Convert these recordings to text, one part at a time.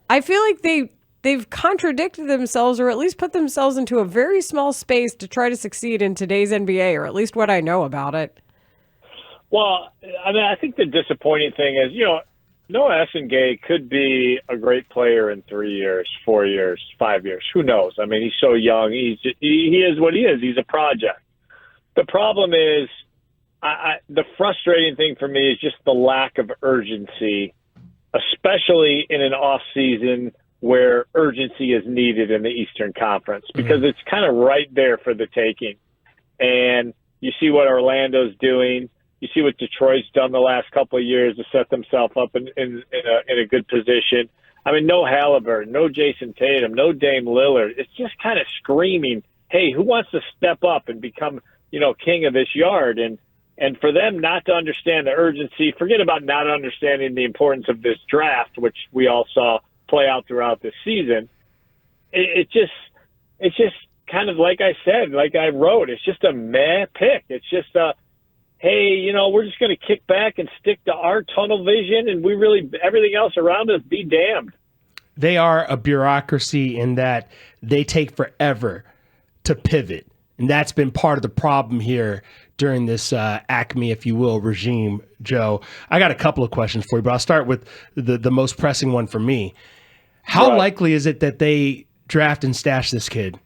I feel like they've contradicted themselves, or at least put themselves into a very small space to try to succeed in today's NBA, or at least what I know about it. Well, I mean, I think the disappointing thing is, Noa Essengue could be a great player in 3 years, 4 years, 5 years. Who knows? I mean, he's so young. He is what he is. He's a project. The problem is, the frustrating thing for me is just the lack of urgency, especially in an off season where urgency is needed in the Eastern Conference, because it's kind of right there for the taking. And you see what Orlando's doing. You see what Detroit's done the last couple of years to set themselves up in a good position. I mean, no Halliburton, no Jason Tatum, no Dame Lillard. It's just kind of screaming, hey, who wants to step up and become, king of this yard? And for them not to understand the urgency, forget about not understanding the importance of this draft, which we all saw play out throughout this season. It's just kind of like I said, like I wrote, it's just a meh pick. It's just hey, we're just going to kick back and stick to our tunnel vision, and everything else around us be damned. They are a bureaucracy in that they take forever to pivot. And that's been part of the problem here during this Acme, if you will, regime, Joe. I got a couple of questions for you, but I'll start with the most pressing one for me. How likely is it that they draft and stash this kid?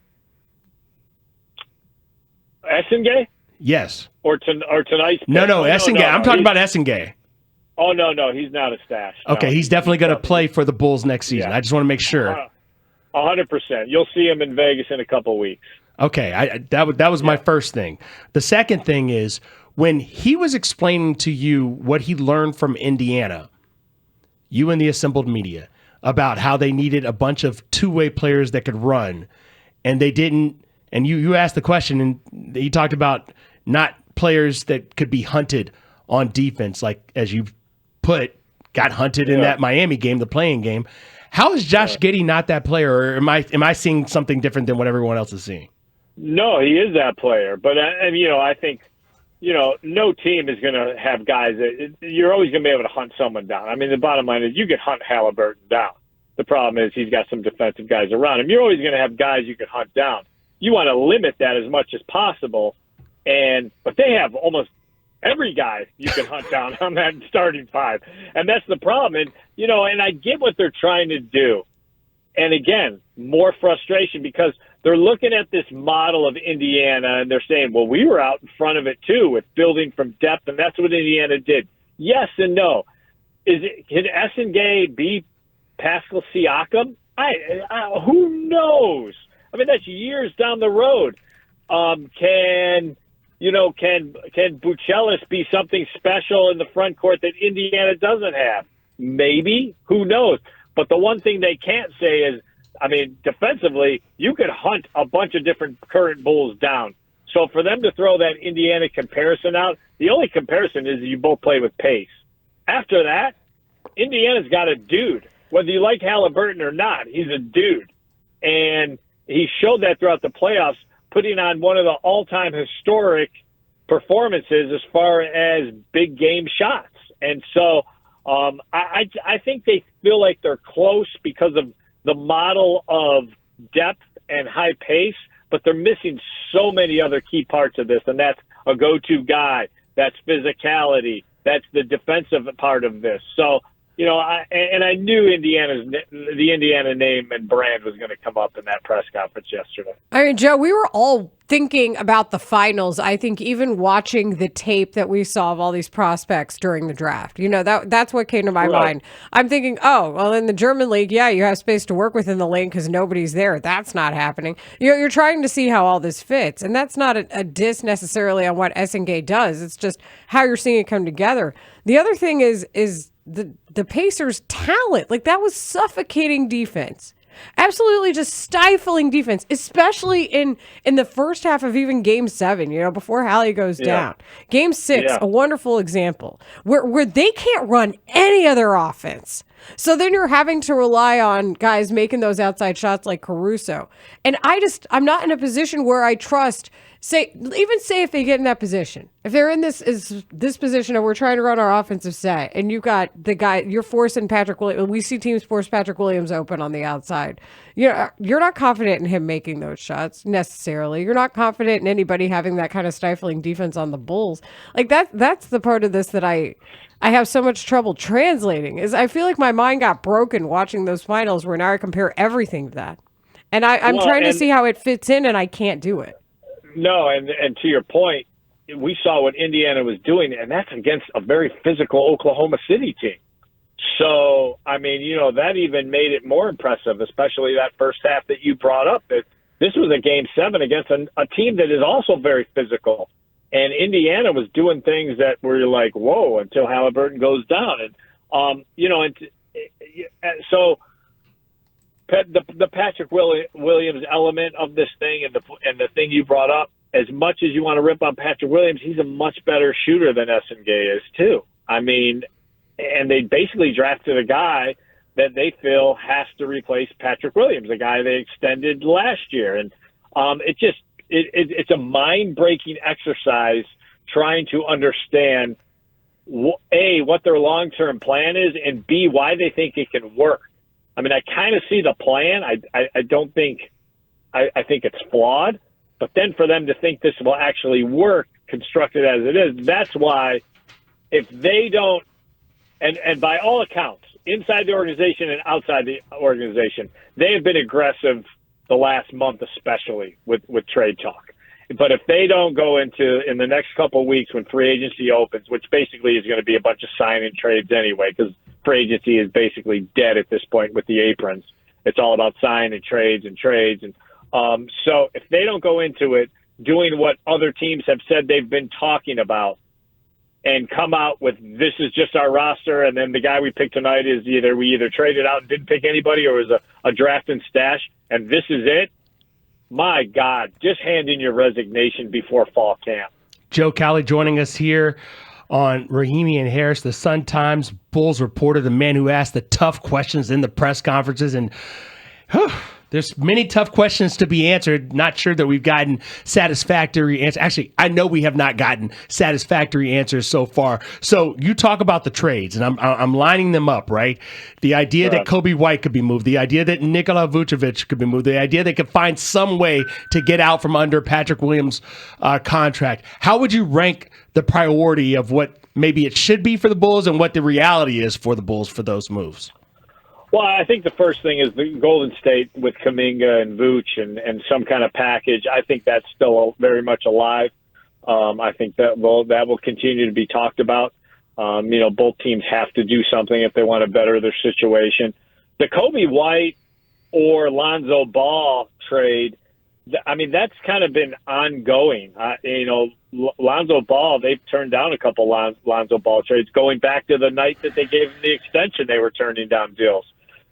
Essengue? Yes. Or tonight's pick? No, Essengue. I'm talking about Essengue. Oh, no, he's not a stash. Okay, no, he's definitely going to play for the Bulls next season. Yeah. I just want to make sure. 100%. You'll see him in Vegas in a couple weeks. Okay, that was my first thing. The second thing is, when he was explaining to you what he learned from Indiana, you and the assembled media, about how they needed a bunch of two-way players that could run, and they didn't, and you asked the question, and he talked about not players that could be hunted on defense, like, as you put, got hunted in that Miami game, the playing game. How is Josh Giddey not that player, or am I seeing something different than what everyone else is seeing? No, he is that player. But, I think, no team is going to have guys that you're always going to be able to hunt someone down. I mean, the bottom line is you can hunt Halliburton down. The problem is he's got some defensive guys around him. You're always going to have guys you can hunt down. You want to limit that as much as possible. But they have almost every guy you can hunt down on that starting five. And that's the problem. And I get what they're trying to do. And again, more frustration because they're looking at this model of Indiana and they're saying, well, we were out in front of it too with building from depth, and that's what Indiana did. Yes and no. Can Essengue be Pascal Siakam? Who knows? I mean, that's years down the road. Can Buchelis be something special in the front court that Indiana doesn't have? Maybe. Who knows? But the one thing they can't say is, I mean, defensively, you could hunt a bunch of different current Bulls down. So for them to throw that Indiana comparison out, the only comparison is you both play with pace. After that, Indiana's got a dude. Whether you like Halliburton or not, he's a dude. And he showed that throughout the playoffs, putting on one of the all-time historic performances as far as big game shots. And so I think they feel like they're close because of the model of depth and high pace, but they're missing so many other key parts of this, and that's a go-to guy, that's physicality, that's the defensive part of this. So, I knew the Indiana name and brand was going to come up in that press conference yesterday. I mean, Joe, we were all thinking about the finals. I think even watching the tape that we saw of all these prospects during the draft, that's what came to my mind. I'm thinking, oh, well, in the German league, yeah, you have space to work with in the lane because nobody's there. That's not happening. You're trying to see how all this fits, and that's not a diss necessarily on what Essengue does. It's just how you're seeing it come together. The other thing is the Pacers' talent. Like, that was suffocating defense. Absolutely just stifling defense, especially in the first half of even Game 7, before Hallie goes down. Game 6, a wonderful example, where they can't run any other offense. So then you're having to rely on guys making those outside shots like Caruso. And I'm not in a position where I trust, say if they get in that position, if they're in this position and we're trying to run our offensive set and you've got the guy, you're forcing Patrick Williams, we see teams force Patrick Williams open on the outside. You're not confident in him making those shots necessarily. You're not confident in anybody having that kind of stifling defense on the Bulls. Like that's the part of this that I have so much trouble translating, is I feel like my mind got broken watching those finals where now I compare everything to that. And I'm trying to see how it fits in, and I can't do it. No, and to your point, we saw what Indiana was doing, and that's against a very physical Oklahoma City team. So, I mean, that even made it more impressive, especially that first half that you brought up. That this was a Game 7 against a team that is also very physical. And Indiana was doing things that were like, whoa, until Halliburton goes down. And, so the Patrick Williams element of this thing and the thing you brought up, as much as you want to rip on Patrick Williams, he's a much better shooter than Essengue is too. I mean, and they basically drafted a guy that they feel has to replace Patrick Williams, a guy they extended last year. And it's a mind-breaking exercise trying to understand, A, what their long-term plan is, and B, why they think it can work. I mean, I kind of see the plan. I don't think – I think it's flawed. But then for them to think this will actually work, constructed as it is, that's why if they don't – and by all accounts, inside the organization and outside the organization, they have been aggressive the last month especially with trade talk. But if they don't go in the next couple of weeks when free agency opens, which basically is going to be a bunch of sign-in trades anyway, because free agency is basically dead at this point with the aprons. It's all about sign and trades. And so if they don't go into it doing what other teams have said they've been talking about and come out with this is just our roster, and then the guy we picked tonight is we either traded out and didn't pick anybody or was a draft and stash, and this is it, my God, just hand in your resignation before fall camp. Joe Cowley joining us here on Rahimi and Harris, the Sun-Times Bulls reporter, the man who asked the tough questions in the press conferences. And there's many tough questions to be answered. Not sure that we've gotten satisfactory answers. Actually, I know we have not gotten satisfactory answers so far. So you talk about the trades, and I'm lining them up, right? The idea that Kobe White could be moved, the idea that Nikola Vucevic could be moved, the idea they could find some way to get out from under Patrick Williams' contract. How would you rank the priority of what maybe it should be for the Bulls and what the reality is for the Bulls for those moves? Well, I think the first thing is the Golden State with Kuminga and Vooch and some kind of package. I think that's still very much alive. I think that will continue to be talked about. Both teams have to do something if they want to better their situation. The Kobe White or Lonzo Ball trade, I mean, that's kind of been ongoing. Lonzo Ball, they've turned down a couple Lonzo Ball trades going back to the night that they gave him the extension. They were turning down deals.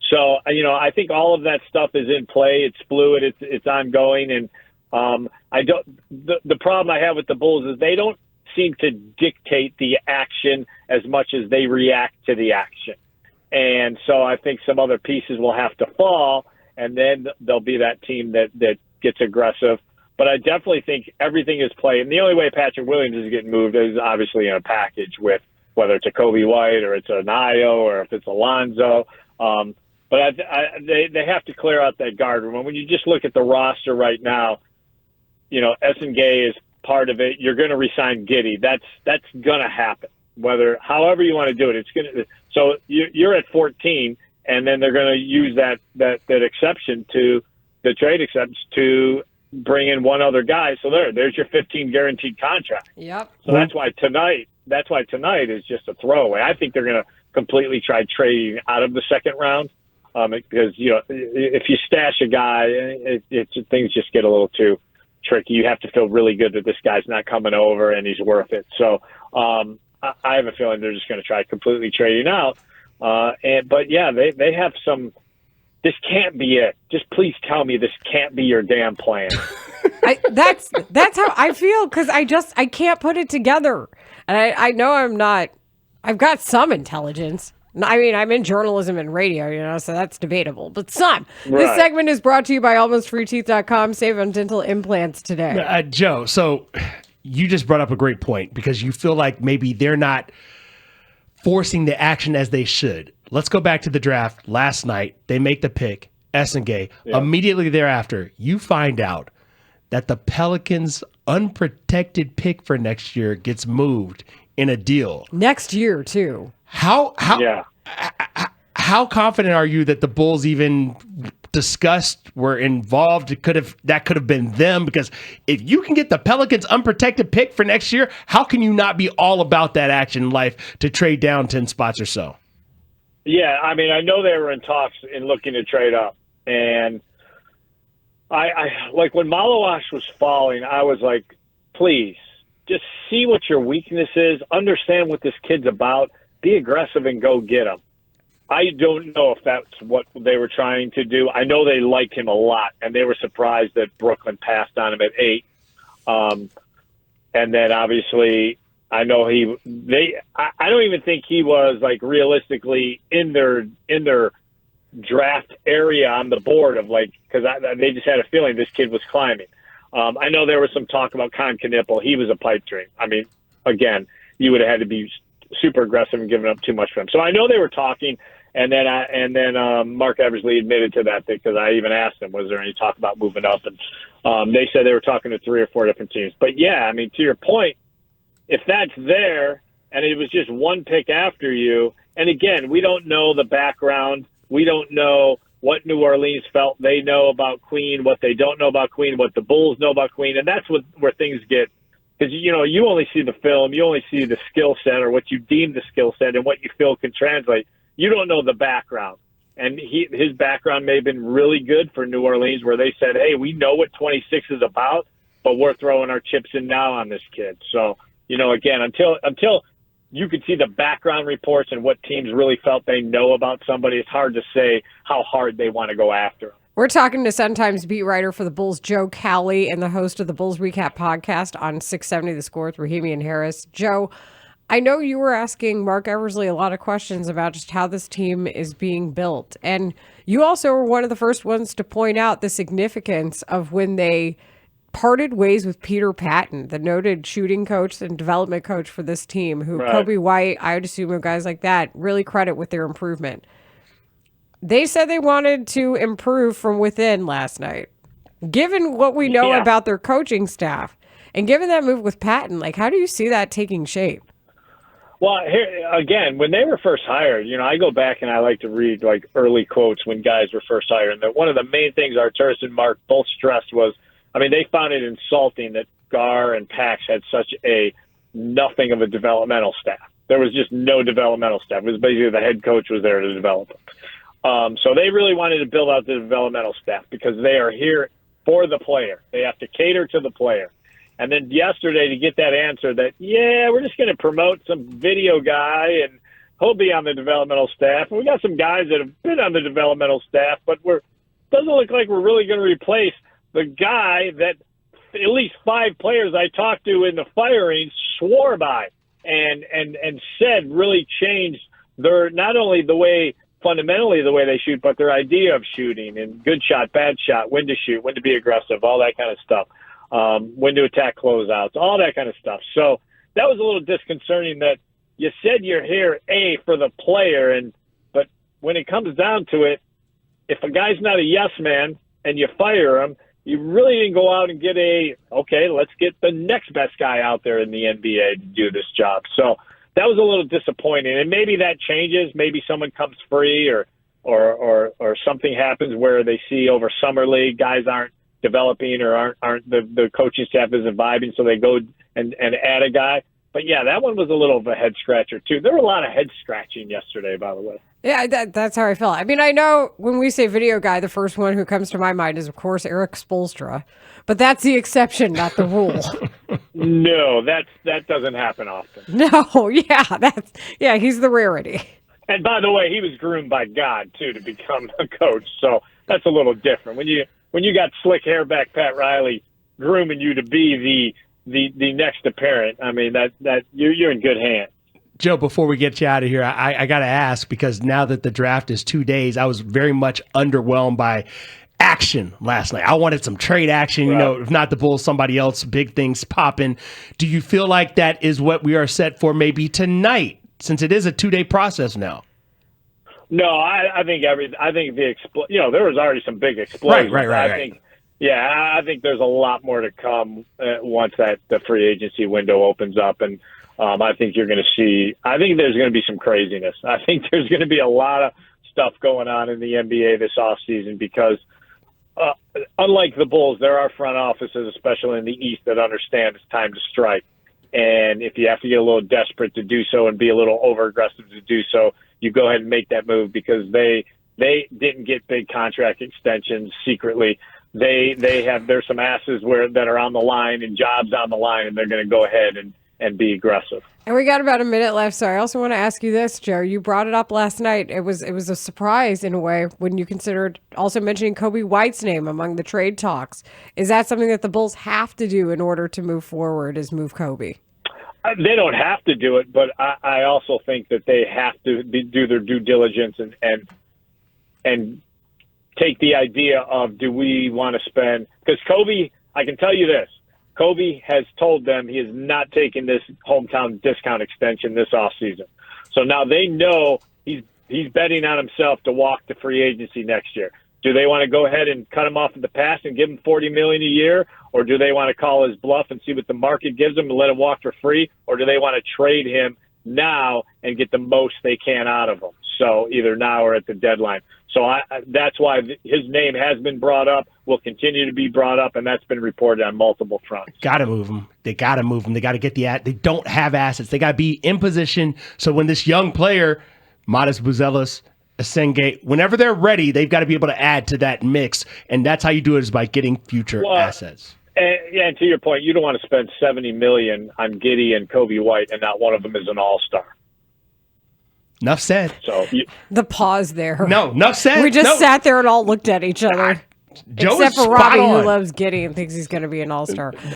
So, I think all of that stuff is in play. It's fluid. It's ongoing. And the problem I have with the Bulls is they don't seem to dictate the action as much as they react to the action. And so I think some other pieces will have to fall, and then there'll be that team that gets aggressive. But I definitely think everything is play. And the only way Patrick Williams is getting moved is obviously in a package with whether it's a Kobe White or it's an Ayo or if it's Alonzo. But they have to clear out that guard room. And when you just look at the roster right now, Essengue is part of it. You're going to resign Getty. That's going to happen. However you want to do it, it's going to. So you're at 14, and then they're going to use that exception to the trade exception to bring in one other guy. So there's your 15 guaranteed contract. Yep. So that's why tonight is just a throwaway. I think they're going to completely try trading out of the second round. Because if you stash a guy, things just get a little too tricky. You have to feel really good that this guy's not coming over and he's worth it. So I have a feeling they're just going to try completely trading out. But yeah, they have some. This can't be it. Just please tell me this can't be your damn plan. That's how I feel, because I can't put it together, and I know I'm not. I've got some intelligence. I mean, I'm in journalism and radio, so that's debatable. But some. Right. This segment is brought to you by almostfreeteeth.com. Save on dental implants today. Joe, so you just brought up a great point because you feel like maybe they're not forcing the action as they should. Let's go back to the draft last night. They make the pick, Essengue. Yeah. Immediately thereafter, you find out that the Pelicans' unprotected pick for next year gets moved in a deal. Next year, too. How confident are you that the Bulls even discussed, were involved? That could have been them, because if you can get the Pelicans' unprotected pick for next year, how can you not be all about that action in life to trade down 10 spots or so? Yeah, I mean, I know they were in talks in looking to trade up, and I like when Malawash was falling, I was like, please, just see what your weakness is, understand what this kid's about, be aggressive and go get him. I don't know if that's what they were trying to do. I know they liked him a lot, and they were surprised that Brooklyn passed on him at 8. And then obviously, I know I don't even think he was like realistically in their draft area on the board of because they just had a feeling this kid was climbing. I know there was some talk about Con Knipple. He was a pipe dream. I mean, again, you would have had to be super aggressive and giving up too much for him. So I know they were talking, and then Mark Eversley admitted to that because I even asked him, was there any talk about moving up? And they said they were talking to 3 or 4 different teams. But yeah, I mean, to your point, if that's there and it was just one pick after you, and again, we don't know the background. We don't know what New Orleans felt they know about Queen, what they don't know about Queen, what the Bulls know about Queen, and that's where things get. Because, you only see the film, you only see the skill set or what you deem the skill set and what you feel can translate. You don't know the background. And his background may have been really good for New Orleans, where they said, hey, we know what 26 is about, but we're throwing our chips in now on this kid. So, again, until you could see the background reports and what teams really felt they know about somebody, it's hard to say how hard they want to go after them. We're talking to Sun-Times beat writer for the Bulls, Joe Cowley, and the host of the Bulls Recap podcast on 670 The Score with Rahimi and Harris. Joe, I know you were asking Mark Eversley a lot of questions about just how this team is being built. And you also were one of the first ones to point out the significance of when they parted ways with Peter Patton, the noted shooting coach and development coach for this team, who right. Kobe White, Io DeSumo, guys like that, really credit with their improvement. They said they wanted to improve from within last night. Given what we know about their coaching staff, and given that move with Patton, how do you see that taking shape? Well, here again, when they were first hired, I go back and I like to read early quotes when guys were first hired. And one of the main things Arturas and Mark both stressed was, they found it insulting that Gar and Pax had such a nothing of a developmental staff. There was just no developmental staff. It was basically the head coach was there to develop them. So they really wanted to build out the developmental staff because they are here for the player. They have to cater to the player. And then yesterday to get that answer that, we're just going to promote some video guy and he'll be on the developmental staff. And we got some guys that have been on the developmental staff, but doesn't look like we're really going to replace the guy that at least 5 players I talked to in the firing swore by and said really changed their, not only fundamentally the way they shoot, but their idea of shooting and good shot, bad shot, when to shoot, when to be aggressive, all that kind of stuff, when to attack closeouts, all that kind of stuff. So that was a little disconcerting that you said you're here, for the player, but when it comes down to it, if a guy's not a yes man and you fire him, you really didn't go out and get let's get the next best guy out there in the NBA to do this job. So that was a little disappointing, and maybe that changes. Maybe someone comes free, or something happens where they see over summer league guys aren't developing or aren't the coaching staff isn't vibing, so they go and add a guy. But yeah, that one was a little of a head scratcher too. There were a lot of head scratching yesterday, by the way. Yeah, that's how I felt. I know when we say video guy, the first one who comes to my mind is, of course, Eric Spoelstra. But that's the exception, not the rule. No, that doesn't happen often. No, he's the rarity. And by the way, he was groomed by God too to become a coach, so that's a little different. When you got slick hair back Pat Riley grooming you to be the next apparent, that you're in good hands. Joe, before we get you out of here, I got to ask, because now that the draft is 2 days, I was very much underwhelmed by action last night. I wanted some trade action, you know, if not the Bulls, somebody else, big things popping. Do you feel like that is what we are set for maybe tonight, since it is a 2-day process now? No, I think there was already some big explosions. Right. I think there's a lot more to come once the free agency window opens up, and I think you're going to see. I think there's going to be some craziness. I think there's going to be a lot of stuff going on in the NBA this offseason because, unlike the Bulls, there are front offices, especially in the East, that understand it's time to strike. And if you have to get a little desperate to do so and be a little over-aggressive to do so, you go ahead and make that move because they didn't get big contract extensions secretly. There's some asses that are on the line and jobs on the line, and they're going to go ahead and be aggressive. And we got about a minute left, so I also want to ask you this, Joe. You brought it up last night. It was a surprise in a way when you considered also mentioning Kobe White's name among the trade talks. Is that something that the Bulls have to do in order to move forward, is move Kobe? They don't have to do it, but I also think that they have to do their due diligence and take the idea of, do we want to spend – because Kobe, I can tell you this, Kobe has told them he is not taking this hometown discount extension this offseason. So now they know he's betting on himself to walk to free agency next year. Do they want to go ahead and cut him off at the pass and give him $40 million a year, or do they want to call his bluff and see what the market gives him and let him walk for free, or do they want to trade him now and get the most they can out of him? So either now or at the deadline. So that's why his name has been brought up, will continue to be brought up, and that's been reported on multiple fronts. Got to move him. They got to move him. They got to get they don't have assets. They got to be in position. So when this young player, Modest Buzelis, Essengue, whenever they're ready, they've got to be able to add to that mix, and that's how you do it, is by getting future assets. And to your point, you don't want to spend $70 million on Getty and Kobe White, and not one of them is an all-star. Enough said. So the pause there. No, enough said. We just sat there and all looked at each other. Joe Except is for Robbie, spot on. who loves Getty and thinks he's going to be an all-star.